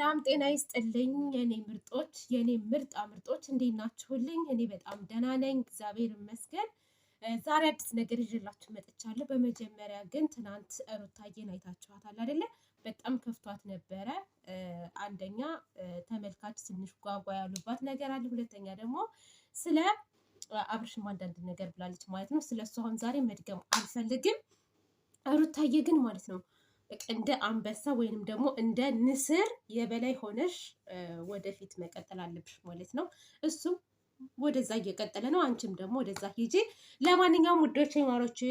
ሰላም ጤና ይስጥልኝ የኔ ምርጦች የኔ ምርጦች እንዴት ናችሁልኝ? እኔ በጣም ደህና ነኝ፣ እግዚአብሔር ይመስገን። ዛሬ አዲስ ነገር ይዤላችሁ መጥቻለሁ። በመጀመሪያ ግን ትናንት ሩታዬን አይታችኋታል አይደለ? በጣም ከፍቷት ነበረ። አንደኛ ተመልካች ትንሽ ጓጓ ያሉባት ነገር አለ። ሁለተኛ ደግሞ ስለ አብርሽም አንዳንድ ነገር ብላለች ማለት ነው። ስለሱ አሁን ዛሬ መድገም አልፈልግም። ሩታዬ ግን ማለት ነው እንደ አንበሳ ወይንም ደግሞ እንደ ንስር የበላይ ሆነሽ ወደፊት መቀጠል አለብሽ ማለት ነው። እሱም ወደዛ እየቀጠለ ነው፣ አንቺም ደግሞ ወደዛ ሂጂ። ለማንኛውም ውዶቼ ማሮቼ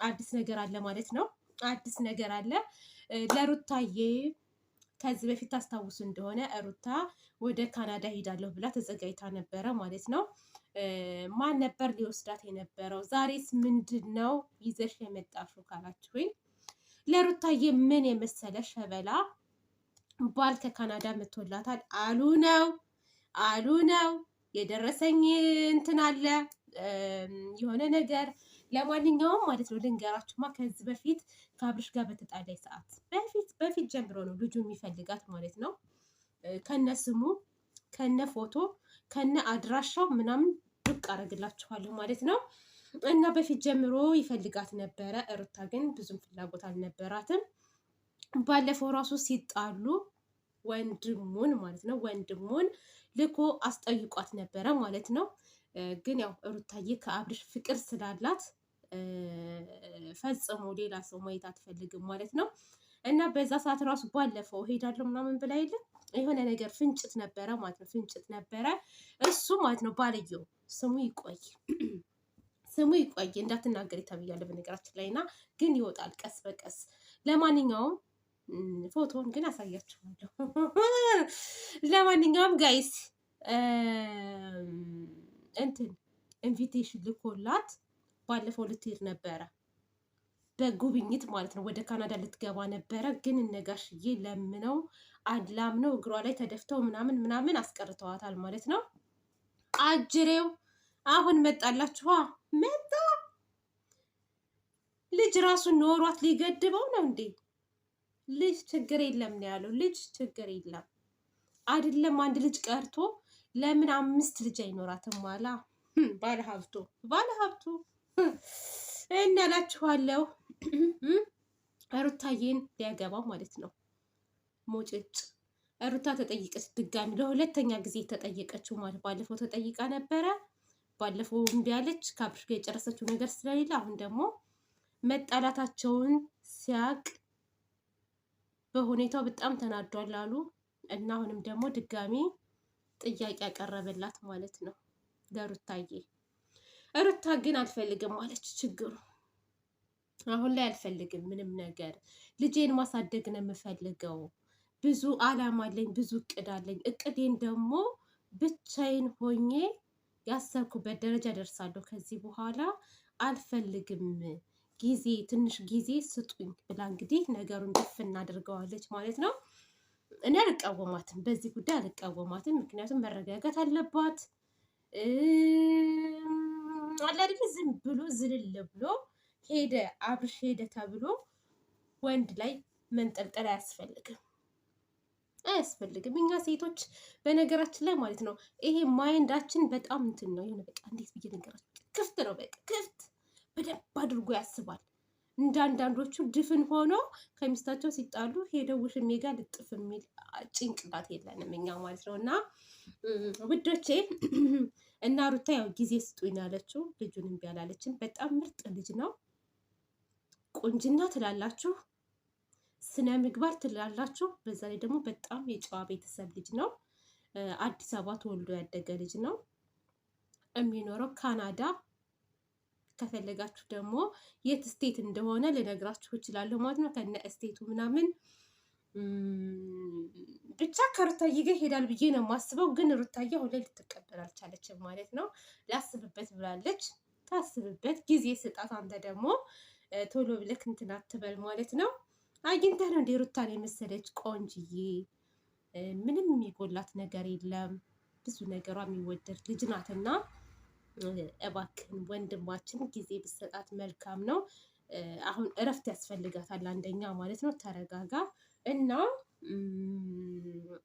አዲስ ነገር አለ ማለት ነው። አዲስ ነገር አለ ለሩታዬ። ከዚህ በፊት ታስታውሱ እንደሆነ ሩታ ወደ ካናዳ ሄዳለሁ ብላ ተዘጋጅታ ነበረ ማለት ነው። ማን ነበር ሊወስዳት የነበረው? ዛሬስ ምንድን ነው ይዘሽ የመጣሽው ካላችሁኝ፣ ለሩታዬ ምን የመሰለ ሸበላ ባል ከካናዳ መጥቶላታል አሉ ነው የደረሰኝ እንትን አለ የሆነ ነገር። ለማንኛውም ማለት ነው ልንገራችሁማ፣ ከዚህ በፊት ከአብርሽ ጋር በተጣላይ ሰዓት በፊት ጀምሮ ነው ልጁ የሚፈልጋት ማለት ነው። ከነ ስሙ ከነ ፎቶ ከነ አድራሻው ምናምን ብቅ አደርግላችኋለሁ ማለት ነው። እና በፊት ጀምሮ ይፈልጋት ነበረ። ሩታ ግን ብዙም ፍላጎት አልነበራትም። ባለፈው ራሱ ሲጣሉ ወንድሙን ማለት ነው ወንድሙን ልኮ አስጠይቋት ነበረ ማለት ነው። ግን ያው ሩታዬ ከአብርሽ ፍቅር ስላላት ፈጽሞ ሌላ ሰው ማየት አትፈልግም ማለት ነው። እና በዛ ሰዓት ራሱ ባለፈው ሄዳለሁ ምናምን ብላ የለ የሆነ ነገር ፍንጭት ነበረ ማለት ነው። ፍንጭት ነበረ እሱ ማለት ነው። ባልየው ስሙ ይቆይ እንዳትናገሪ ተብያለሁ በነገራችን ላይ። እና ግን ይወጣል ቀስ በቀስ። ለማንኛውም ፎቶውን ግን አሳያችኋለሁ። ለማንኛውም ጋይስ እንትን ኢንቪቴሽን ልኮላት ባለፈው ልትሄድ ነበረ በጉብኝት ማለት ነው። ወደ ካናዳ ልትገባ ነበረ። ግን እነጋሽዬ ለምነው አድላምነው እግሯ ላይ ተደፍተው ምናምን አስቀርተዋታል ማለት ነው። አጅሬው አሁን መጣላችኋ። መጣ ልጅ ራሱ ኖሯት ሊገድበው ነው እንዴ? ልጅ ችግር የለም ነው ያለው። ልጅ ችግር የለም አይደለም። አንድ ልጅ ቀርቶ ለምን 5 ልጅ አይኖራትም? ዋላ ባለሀብቱ እናላችኋለሁ። ሩታዬን ሊያገባ ማለት ነው። ሞጭጭ ሩታ ተጠይቀች ድጋሚ ለሁለተኛ ጊዜ ተጠየቀችው ማለት ባለፈው ተጠይቃ ነበረ። ባለፈው እምቢ አለች ከአብርሽ ጋር የጨረሰችው ነገር ስለሌለ፣ አሁን ደግሞ መጣላታቸውን ሲያቅ በሁኔታው በጣም ተናዷል አሉ እና አሁንም ደግሞ ድጋሚ ጥያቄ ያቀረበላት ማለት ነው ለሩታዬ። ሩታ ግን አልፈልግም አለች። ችግሩ አሁን ላይ አልፈልግም ምንም ነገር፣ ልጄን ማሳደግ ነው የምፈልገው። ብዙ አላማ አለኝ፣ ብዙ እቅድ አለኝ። እቅዴን ደግሞ ብቻዬን ሆኜ ያሰብኩበት ደረጃ ደርሳለሁ። ከዚህ በኋላ አልፈልግም፣ ትንሽ ጊዜ ስጡኝ ብላ እንግዲህ ነገሩን ድፍ እናደርገዋለች ማለት ነው። እኔ አልቃወማትም፣ በዚህ ጉዳይ አልቃወማትም። ምክንያቱም መረጋጋት አለባት። አላድግ ዝም ብሎ ዝልል ብሎ ሄደ አብርሽ ሄደ ተብሎ ወንድ ላይ መንጠልጠል አያስፈልግም። እኛ ሴቶች በነገራችን ላይ ማለት ነው ይሄ ማይንዳችን በጣም እንትን ነው። የሆነ በቃ እንዴት ብዬ ነገራችን ክፍት ነው። በቃ ክፍት በደንብ አድርጎ ያስባል። እንደ አንዳንዶቹ ድፍን ሆኖ ከሚስታቸው ሲጣሉ ሄደው ውሽሜ ጋር ልጥፍ የሚል ጭንቅላት የለንም እኛ ማለት ነው። እና ውዶቼ እና ሩታ ያው ጊዜ ስጡኝ ያለችው ልጁን እምቢ አላለችም። በጣም ምርጥ ልጅ ነው። ቁንጅና ትላላችሁ፣ ስነ ምግባር ትላላችሁ። በዛ ላይ ደግሞ በጣም የጨዋ ቤተሰብ ልጅ ነው። አዲስ አበባ ተወልዶ ያደገ ልጅ ነው። የሚኖረው ካናዳ። ከፈለጋችሁ ደግሞ የት ስቴት እንደሆነ ልነግራችሁ እችላለሁ ማለት ነው። ከነ እስቴቱ ምናምን ብቻ ከሩታዬ ጋር ይሄዳል ብዬ ነው የማስበው። ግን ሩታዬ አሁን ላይ ልትቀበል አልቻለችም ማለት ነው። ላስብበት ብላለች። ታስብበት፣ ጊዜ ስጣት። አንተ ደግሞ ቶሎ ብለክ እንትን አትበል ማለት ነው። አግኝተህ ነው እንደ ሩታን የመሰለች ቆንጅዬ፣ ምንም የሚጎላት ነገር የለም። ብዙ ነገሯ የሚወደድ ልጅ ናትና እባክህን ወንድማችን ጊዜ ብሰጣት መልካም ነው። አሁን እረፍት ያስፈልጋታል አንደኛ ማለት ነው። ተረጋጋ እና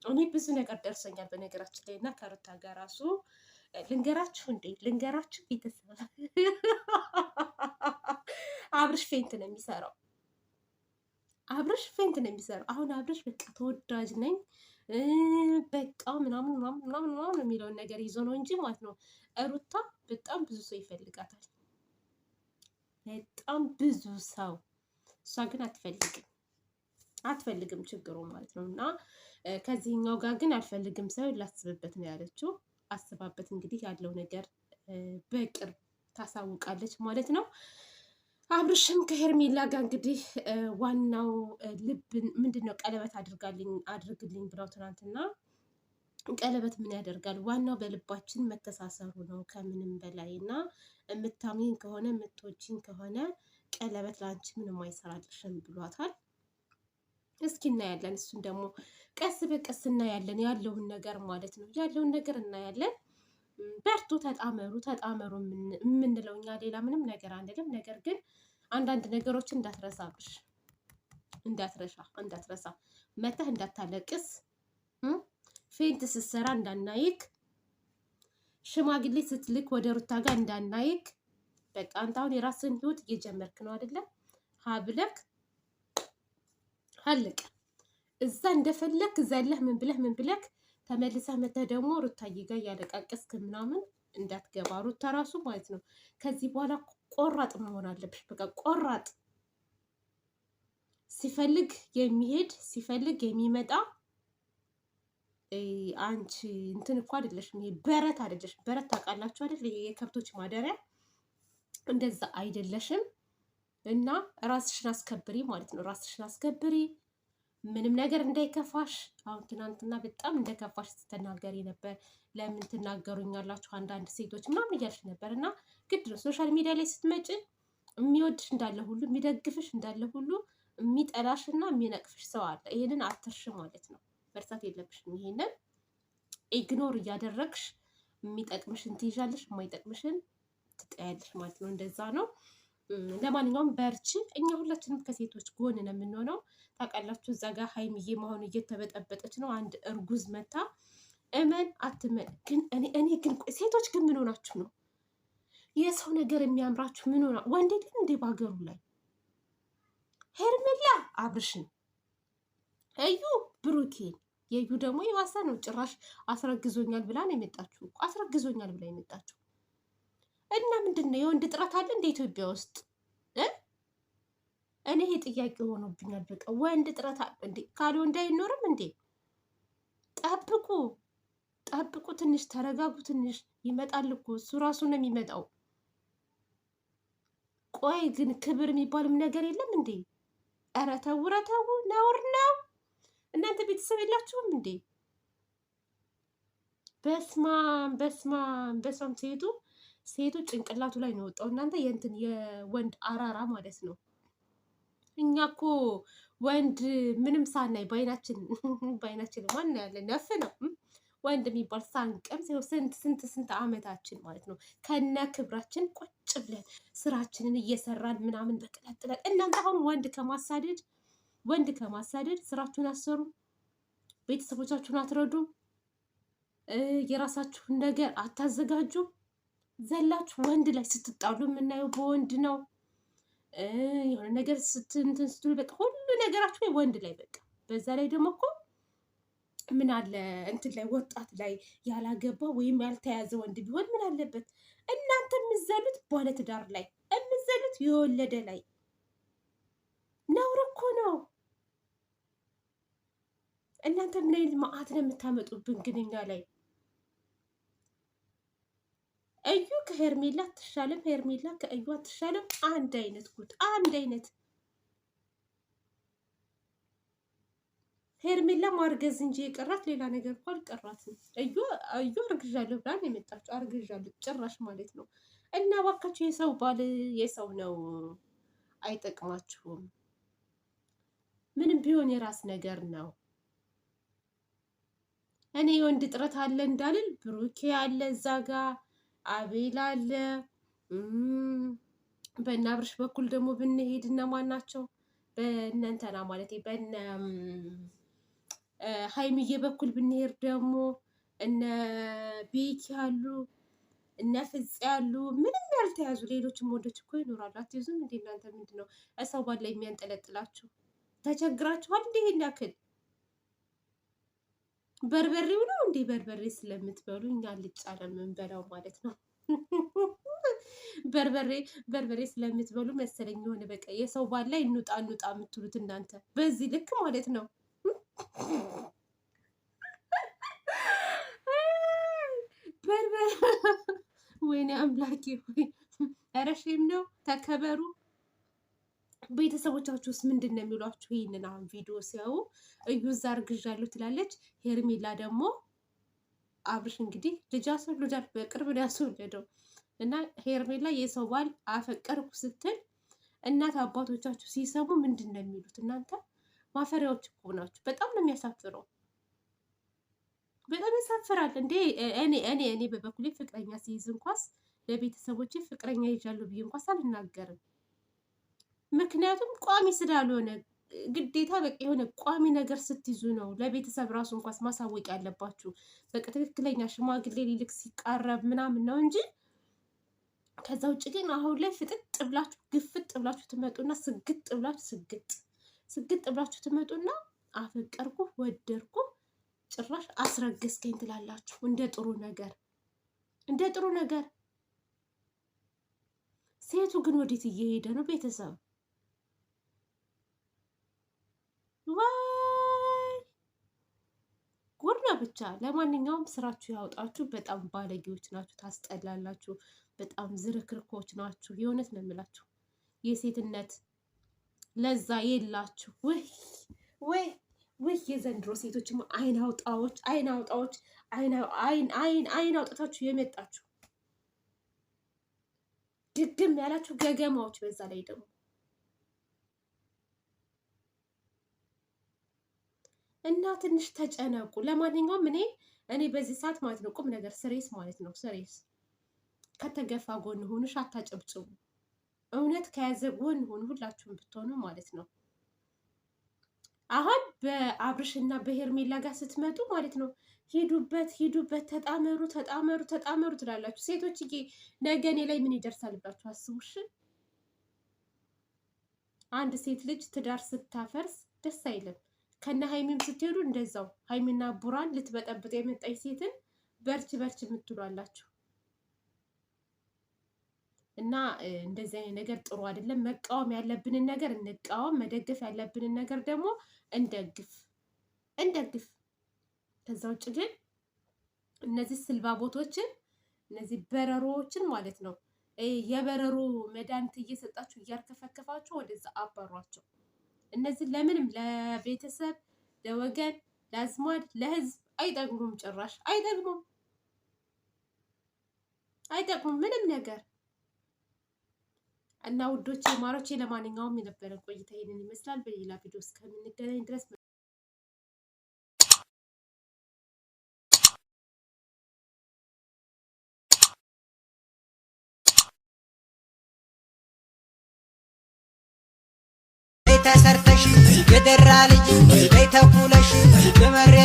እኔ ብዙ ነገር ደርሶኛል በነገራችን ላይ እና ከሩታ ጋር ራሱ ልንገራችሁ ቤተሰብ አብርሽ ፌንት ነው የሚሰራው። አሁን አብርሽ በቃ ተወዳጅ ነኝ በቃ ምናምን ምናምን ምናምን ምናምን የሚለውን ነገር ይዞ ነው እንጂ ማለት ነው። ሩታ በጣም ብዙ ሰው ይፈልጋታል፣ በጣም ብዙ ሰው። እሷ ግን አትፈልግም ችግሩ ማለት ነው። እና ከዚህኛው ጋር ግን አልፈልግም ሰው ላስብበት ነው ያለችው። አስባበት እንግዲህ ያለው ነገር በቅርብ ታሳውቃለች ማለት ነው። አብርሽም ከሄርሜላ ጋር እንግዲህ ዋናው ልብን ምንድነው ቀለበት አድርግልኝ ብለው ትናንትና፣ ቀለበት ምን ያደርጋል? ዋናው በልባችን መተሳሰሩ ነው ከምንም በላይ እና የምታምኝ ከሆነ የምትወጂኝ ከሆነ ቀለበት ለአንቺ ምንም አይሰራልሽም ብሏታል። እስኪ እናያለን። እሱን ደግሞ ቀስ በቀስ እናያለን ያለውን ነገር ማለት ነው። ያለውን ነገር እናያለን። በርቱ፣ ተጣመሩ የምንለው እኛ ሌላ ምንም ነገር አንልም። ነገር ግን አንዳንድ ነገሮችን እንዳትረሳብሽ፣ እንዳትረሳ መተህ እንዳታለቅስ፣ ፌንት ስትሰራ እንዳናይክ፣ ሽማግሌ ስትልክ ወደ ሩታ ጋር እንዳናይክ። በቃ አንተ አሁን የራስህን ህይወት እየጀመርክ ነው አይደለም? ሀብለክ አለቀ። እዛ እንደፈለክ ዘለህ ምን ብለህ ተመልሰህ መተህ ደግሞ ሩታዬ ጋር እያለቃቀስክ ምናምን እንዳትገባ። ሩታ ራሱ ማለት ነው ከዚህ በኋላ ቆራጥ መሆን አለብሽ። በቃ ቆራጥ፣ ሲፈልግ የሚሄድ ሲፈልግ የሚመጣ። አንቺ እንትን እኮ አይደለሽም፣ ይሄ በረት አይደለሽም። በረት ታውቃላችሁ አይደል? የከብቶች ማደሪያ እንደዛ አይደለሽም። እና ራስሽን አስከብሪ ማለት ነው። ራስሽን አስከብሪ፣ ምንም ነገር እንዳይከፋሽ። አሁን ትናንትና በጣም እንደከፋሽ ስትናገሪ ነበር። ለምን ትናገሩኛላችሁ አንዳንድ ሴቶች ምናምን እያልሽ ነበር። እና ግድ ነው ሶሻል ሚዲያ ላይ ስትመጪ የሚወድሽ እንዳለ ሁሉ የሚደግፍሽ እንዳለ ሁሉ የሚጠላሽ እና የሚነቅፍሽ ሰው አለ። ይሄንን አትርሽ ማለት ነው። መርሳት የለብሽም። ይሄንን ኢግኖር እያደረግሽ የሚጠቅምሽን ትይዣለሽ፣ የማይጠቅምሽን ትጠያለሽ ማለት ነው። እንደዛ ነው። ለማንኛውም በርቺ። እኛ ሁላችንም ከሴቶች ጎን ነው የምንሆነው። ታውቃላችሁ እዛ ጋር ሀይሚዬ መሆኑ እየተበጠበጠች ነው። አንድ እርጉዝ መታ እመን አትመን ግን እኔ ግን ሴቶች ግን ምን ሆናችሁ ነው የሰው ነገር የሚያምራችሁ? ምን ሆና ወንድ ግን እንዴ በሀገሩ ላይ ሄርሜላ አብርሽን፣ እዩ ብሩኬን። የዩ ደግሞ የዋሳ ነው። ጭራሽ አስረግዞኛል ብላ ነው የመጣችሁ። አስረግዞኛል ብላ የመጣችሁ እና ምንድን ነው የወንድ ጥረት አለ እንደ ኢትዮጵያ ውስጥ? እኔ ይሄ ጥያቄ ሆኖብኛል። በቃ ወንድ ጥረት አለ እንዴ? ካለ ወንድ አይኖርም እንዴ? ጠብቁ፣ ትንሽ ተረጋጉ። ትንሽ ይመጣል እኮ እሱ ራሱ ነው የሚመጣው። ቆይ ግን ክብር የሚባልም ነገር የለም እንዴ? ኧረ ተው፣ ነውር ነው። እናንተ ቤተሰብ የላችሁም እንዴ? በስማም ሴቱ ጭንቅላቱ ላይ ነው ወጣው። እናንተ የወንድ አራራ ማለት ነው። እኛ እኮ ወንድ ምንም ሳናይ በአይናችን ማን ያለ ነፍ ነው ወንድ የሚባል ሳንቀም ስንት አመታችን ማለት ነው። ከነ ክብራችን ቁጭ ብለን ስራችንን እየሰራን ምናምን በቀላጥለን። እናንተ አሁን ወንድ ከማሳደድ ስራችሁን አሰሩ፣ ቤተሰቦቻችሁን አትረዱ፣ የራሳችሁን ነገር አታዘጋጁ። ዘላችሁ ወንድ ላይ ስትጣሉ የምናየው በወንድ ነው። የሆነ ነገር እንትን ስትሉ በቃ ሁሉ ነገራችሁ ወንድ ላይ በቃ። በዛ ላይ ደግሞ እኮ ምን አለ እንትን ላይ ወጣት ላይ ያላገባ ወይም ያልተያዘ ወንድ ቢሆን ምን አለበት? እናንተ የምዘሉት ባለትዳር ላይ የምዘሉት የወለደ ላይ ነውር እኮ ነው። እናንተ ምን አይነት መዓት ነው የምታመጡብን ግን እኛ ላይ? እዩ ከሄርሜላ አትሻልም፣ ሄርሜላ ከእዩ አትሻልም። አንድ አይነት ጉድ፣ አንድ አይነት። ሄርሜላ ማርገዝ እንጂ የቀራት ሌላ ነገር እኮ አልቀራትም። እዩ አርግዣለሁ ብላ ነው የመጣችው። አርግዣለሁ ጭራሽ ማለት ነው። እና እባካችሁ የሰው ባል የሰው ነው፣ አይጠቅማችሁም። ምንም ቢሆን የራስ ነገር ነው። እኔ የወንድ ጥረት አለ እንዳልል ብሩኬ አለ እዛ ጋ፣ አቤል አለ። በእነ አብርሽ በኩል ደግሞ ብንሄድ እነማን ናቸው? በእነ እንትና ማለት በእነ ሀይሚዬ በኩል ብንሄድ ደግሞ እነ ቤኪ ያሉ እነ ፍጽ ያሉ ምንም ያልተያዙ ሌሎችም ወንዶች እኮ ይኖራሉ። አትይዙም እንዴ እናንተ? ምንድን ነው እሰው ባል ላይ የሚያንጠለጥላችሁ? ተቸግራችኋል እንዴ? ይሄን ያክል በርበሬው ነው እንዴ? በርበሬ ስለምትበሉ እኛ አልጫ ለምንበላው ማለት ነው። በርበሬ ስለምትበሉ መሰለኝ የሆነ በቃ የሰው ባል ላይ እንውጣ የምትሉት እናንተ በዚህ ልክ ማለት ነው። ወይኔ አምላኬ ሆይ! ኧረ ሼም ነው። ተከበሩ። ቤተሰቦቻችሁስ ምንድን ነው የሚሏችሁ? ይህንን አሁን ቪዲዮ ሲያዩ እዩ እዛ አርግዣለሁ ትላለች። ሄርሜላ ደግሞ አብርሽ እንግዲህ ልጅ አስወልዷል፣ በቅርብ ነው ያስወለደው እና ሄርሜላ የሰው ባል አፈቀርኩ ስትል እናት አባቶቻችሁ ሲሰሙ ምንድን ነው የሚሉት? እናንተ ማፈሪያዎች እኮ ናችሁ። በጣም ነው የሚያሳፍረው። በጣም ያሳፍራል እንዴ! እኔ በበኩሌ ፍቅረኛ ሲይዝ እንኳስ ለቤተሰቦቼ ፍቅረኛ ይዣለሁ ብዬ እንኳስ አልናገርም። ምክንያቱም ቋሚ ስላልሆነ ግዴታ በቃ የሆነ ቋሚ ነገር ስትይዙ ነው ለቤተሰብ ራሱ እንኳስ ማሳወቅ ያለባችሁ። በቃ ትክክለኛ ሽማግሌ ሊልክ ሲቃረብ ምናምን ነው እንጂ ከዛ ውጭ ግን አሁን ላይ ፍጥጥ ብላችሁ ግፍጥ ብላችሁ ትመጡና ስግጥ ብላችሁ ትመጡና አፈቀርኩ ወደድኩ ጭራሽ አስረገዝከኝ ትላላችሁ። እንደ ጥሩ ነገር። ሴቱ ግን ወዴት እየሄደ ነው? ቤተሰብ ዋይ ጉድ ነው ብቻ። ለማንኛውም ስራችሁ ያውጣችሁ። በጣም ባለጌዎች ናችሁ፣ ታስጠላላችሁ። በጣም ዝርክርኮች ናችሁ። የእውነት ነው የምላችሁ። የሴትነት ለዛ የላችሁ። ወይ የዘንድሮ ሴቶችም አይን አውጣታችሁ የመጣችሁ ድግም ያላችሁ ገገማዎች። በዛ ላይ ደግሞ እና ትንሽ ተጨነቁ። ለማንኛውም እኔ በዚህ ሰዓት ማለት ነው ቁም ነገር ስሬስ ማለት ነው ስሬስ ከተገፋ ጎን ሆኑሽ አታጨብጭቡ። እውነት ከያዘ ጎን ሆኑ ሁላችሁም ብትሆኑ ማለት ነው። አሁን በአብርሽና በሄርሜላ ጋር ስትመጡ ማለት ነው ሂዱበት፣ ተጣመሩ ትላላችሁ። ሴቶችዬ ነገ እኔ ላይ ምን ይደርሳል ብላችሁ አስቡሽ። አንድ ሴት ልጅ ትዳር ስታፈርስ ደስ አይልም። ከነ ሀይሚም ስትሄዱ እንደዛው ሀይሚና ቡራን ልትበጠብጥ የመጣች ሴትን በርች የምትሏላችሁ እና እንደዚህ አይነት ነገር ጥሩ አይደለም። መቃወም ያለብንን ነገር እንቃወም፣ መደገፍ ያለብንን ነገር ደግሞ እንደግፍ። ከዛ ውጭ ግን እነዚህ ስልባቦቶችን እነዚህ በረሮዎችን ማለት ነው የበረሮ መድኃኒት እየሰጣችሁ እያርከፈከፋችሁ ወደዛ አባሯቸው። እነዚህ ለምንም ለቤተሰብ፣ ለወገን፣ ለአዝማድ፣ ለህዝብ አይጠቅሙም። ጭራሽ አይጠቅሙም ምንም ነገር። እና ውዶቼ ማሮቼ፣ ለማንኛውም የነበረን ቆይታ ይሄንን ይመስላል። በሌላ ቪዲዮ እስከምንገናኝ ድረስ ተሰርተሽ የደራ ልጅ ተኩለሽ በመሬ